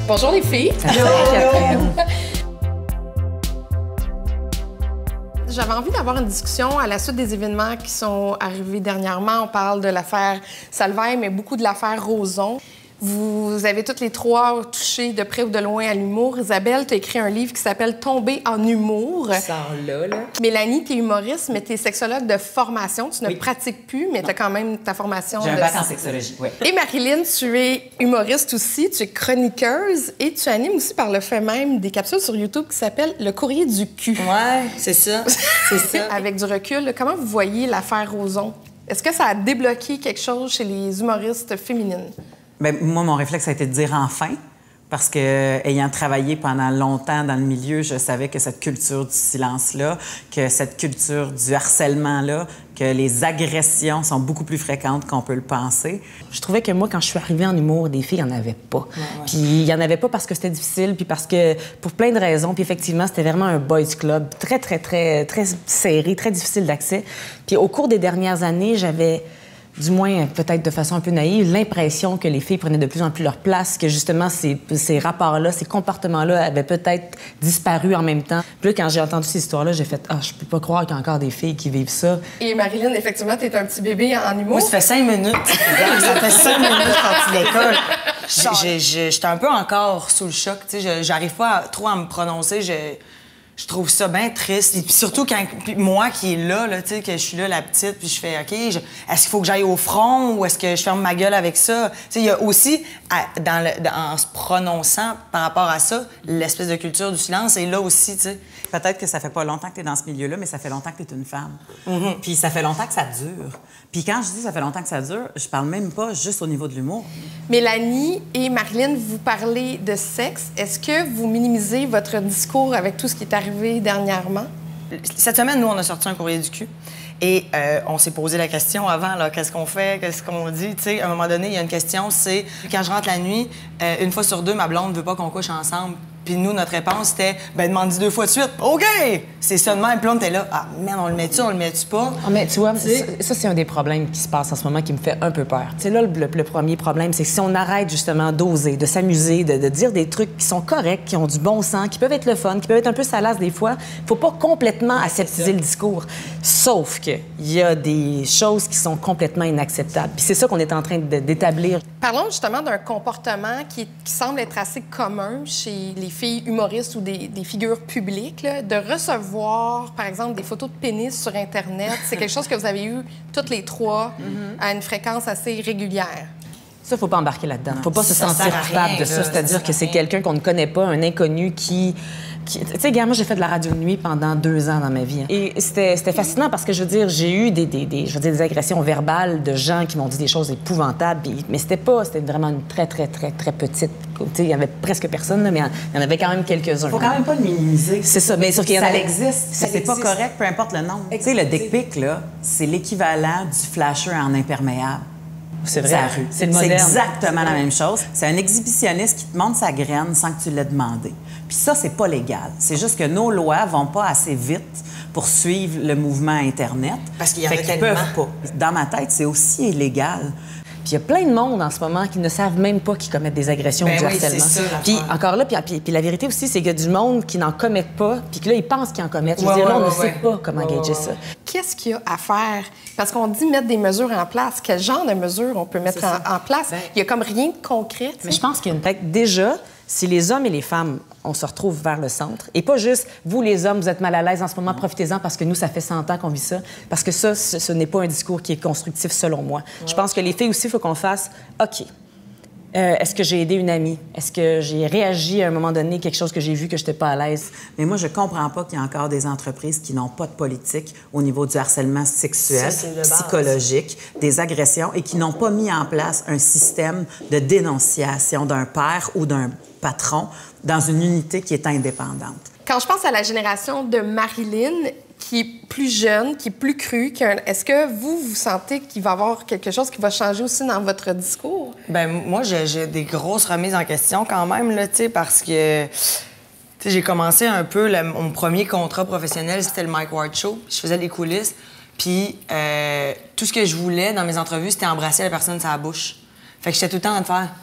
Bonjour les filles. J'avais envie d'avoir une discussion à la suite des événements qui sont arrivés dernièrement. On parle de l'affaire Salvaille, mais beaucoup de l'affaire Roson. Vous avez toutes les trois touché de près ou de loin à l'humour. Isabelle, tu as écrit un livre qui s'appelle « Tomber en humour ». Ça là. Mélanie, tu es humoriste, mais tu es sexologue de formation. Tu ne pratiques plus, mais tu as quand même ta formation. J'ai un bac en sexologie, oui. Et Marilyn, tu es humoriste aussi, tu es chroniqueuse et tu animes aussi par le fait même des capsules sur YouTube qui s'appellent « Le courrier du cul ». Ouais, c'est ça. C'est ça. Avec du recul, comment vous voyez l'affaire Roson? Est-ce que ça a débloqué quelque chose chez les humoristes féminines? Bien, moi, mon réflexe a été de dire enfin, parce que, ayant travaillé pendant longtemps dans le milieu, je savais que cette culture du silence-là, que cette culture du harcèlement-là, que les agressions sont beaucoup plus fréquentes qu'on peut le penser. Je trouvais que moi, quand je suis arrivée en humour, des filles, il n'y en avait pas. Puis il n'y en avait pas parce que c'était difficile, puis parce que, pour plein de raisons. Puis effectivement, c'était vraiment un boys club très, très, très, très serré, très difficile d'accès. Puis au cours des dernières années, j'avais, du moins peut-être de façon un peu naïve, l'impression que les filles prenaient de plus en plus leur place, que justement ces rapports-là, ces comportements-là avaient peut-être disparu en même temps. Puis là, quand j'ai entendu ces histoires-là, j'ai fait « Ah, je peux pas croire qu'il y a encore des filles qui vivent ça. » Et Marilyn, effectivement, t'es un petit bébé en humour. Moi, ça fait 5 minutes. Ça fait 5 minutes sorti de l'école. J'étais un peu encore sous le choc. J'arrive pas trop à me prononcer. Je trouve ça bien triste. Et puis surtout, moi qui est là, tu sais, que je suis là, la petite, puis je fais, OK, est-ce qu'il faut que j'aille au front ou est-ce que je ferme ma gueule avec ça? Tu sais, il y a aussi, en se prononçant par rapport à ça, l'espèce de culture du silence est là aussi, tu sais. Peut-être que ça fait pas longtemps que tu es dans ce milieu-là, mais ça fait longtemps que tu es une femme. Puis ça fait longtemps que ça dure. Puis quand je dis ça fait longtemps que ça dure, je parle même pas juste au niveau de l'humour. Mélanie et Marilyn, vous parlez de sexe. Est-ce que vous minimisez votre discours avec tout ce qui est arrivé dernièrement? Cette semaine, nous, on a sorti un courrier du cul. Et on s'est posé la question avant, là, qu'est-ce qu'on fait, qu'est-ce qu'on dit, tu sais. À un moment donné, il y a une question, c'est quand je rentre la nuit, une fois sur deux, ma blonde veut pas qu'on couche ensemble. Puis nous, notre réponse, c'était, ben demande-y 2 fois de suite. OK! C'est ça de même. Puis là, on était là, ah, merde, on le met-tu, on le met-tu pas? Ah, mais tu vois, ça, c'est un des problèmes qui se passe en ce moment qui me fait un peu peur. Tu sais, là, le premier problème, c'est que si on arrête justement d'oser, de s'amuser, de dire des trucs qui sont corrects, qui ont du bon sens, qui peuvent être le fun, qui peuvent être un peu salaces des fois, faut pas complètement aseptiser le discours. Sauf qu'il y a des choses qui sont complètement inacceptables. Puis c'est ça qu'on est en train d'établir. Parlons justement d'un comportement qui semble être assez commun chez les filles humoristes ou des figures publiques, là, de recevoir, par exemple, des photos de pénis sur Internet. C'est quelque chose que vous avez eu toutes les trois à une fréquence assez régulière. Ça, faut pas embarquer là-dedans. Faut pas se sentir coupable de ça. C'est-à-dire que c'est quelqu'un qu'on ne connaît pas, un inconnu qui... Tu sais, moi, j'ai fait de la radio de nuit pendant 2 ans dans ma vie. Et c'était fascinant parce que, je veux dire, j'ai eu des agressions verbales de gens qui m'ont dit des choses épouvantables. Mais c'était vraiment une très, très, très, très petite... Tu sais, il y avait presque personne, là, mais il y en avait quand même quelques-uns. Faut quand même pas le minimiser. C'est ça. Mais ça existe. C'est pas correct, peu importe le nombre. Tu sais, le dick pic, là, c'est l'équivalent du flasher en imperméable. C'est vrai. C'est exactement la même chose. C'est un exhibitionniste qui te montre sa graine sans que tu l'aies demandé. Puis ça, c'est pas légal. C'est juste que nos lois vont pas assez vite pour suivre le mouvement Internet. Parce qu'il y en a tellement. Peuvent pas. Dans ma tête, c'est aussi illégal. Puis il y a plein de monde en ce moment qui ne savent même pas qu'ils commettent des agressions ou du harcèlement. C'est ça, puis encore là, puis la vérité aussi, c'est qu'il y a du monde qui n'en commettent pas, puis que là, ils pensent qu'ils en commettent. Je veux dire, là, on ne sait pas comment gager ça. Qu'est-ce qu'il y a à faire? Parce qu'on dit mettre des mesures en place. Quel genre de mesures on peut mettre en place? Il y a comme rien de concret. Mais je pense qu'il y a une tête. Déjà, si les hommes et les femmes, on se retrouve vers le centre, et pas juste, vous, les hommes, vous êtes mal à l'aise en ce moment, profitez-en parce que nous, ça fait 100 ans qu'on vit ça. Parce que ça, ce n'est pas un discours qui est constructif, selon moi. Je pense que les filles aussi, il faut qu'on fasse, OK, est-ce que j'ai aidé une amie? Est-ce que j'ai réagi à un moment donné, quelque chose que j'ai vu que je n'étais pas à l'aise? Mais moi, je comprends pas qu'il y a encore des entreprises qui n'ont pas de politique au niveau du harcèlement sexuel, psychologique, des agressions, et qui n'ont pas mis en place un système de dénonciation d'un père ou d'un patron dans une unité qui est indépendante. Quand je pense à la génération de Marilyn, qui est plus jeune, qui est plus crue, est-ce que vous sentez qu'il va y avoir quelque chose qui va changer aussi dans votre discours? Bien, moi, j'ai des grosses remises en question quand même, là, tu sais, parce que j'ai commencé un peu, mon premier contrat professionnel, c'était le Mike Ward Show. Je faisais des coulisses, puis tout ce que je voulais dans mes entrevues, c'était embrasser la personne sur la bouche. Fait que j'étais tout le temps en train de faire...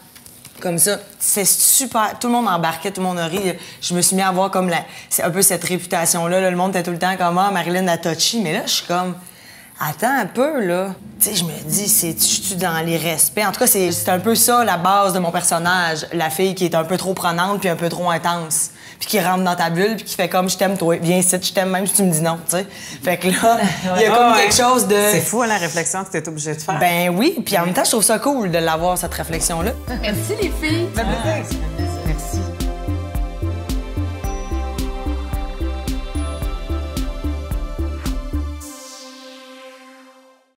comme ça. C'est super. Tout le monde embarquait, tout le monde a ri. Je me suis mis à avoir comme c'est un peu cette réputation-là. Là. Le monde était tout le temps comme « Ah, Marilyn la touchy ». Mais là, je suis comme « Attends un peu, là. » Tu sais, je me dis, je suis dans les respects. En tout cas, c'est un peu ça, la base de mon personnage. La fille qui est un peu trop prenante puis un peu trop intense. Puis qui rentre dans ta bulle puis qui fait comme « Je t'aime, toi. Viens ici, je t'aime même si tu me dis non. » Tu sais. Fait que là, il y a comme quelque chose de... C'est fou, hein, la réflexion que tu es obligée de faire. Ben oui. Puis en même temps, je trouve ça cool de l'avoir, cette réflexion-là. Merci, les filles. Merci.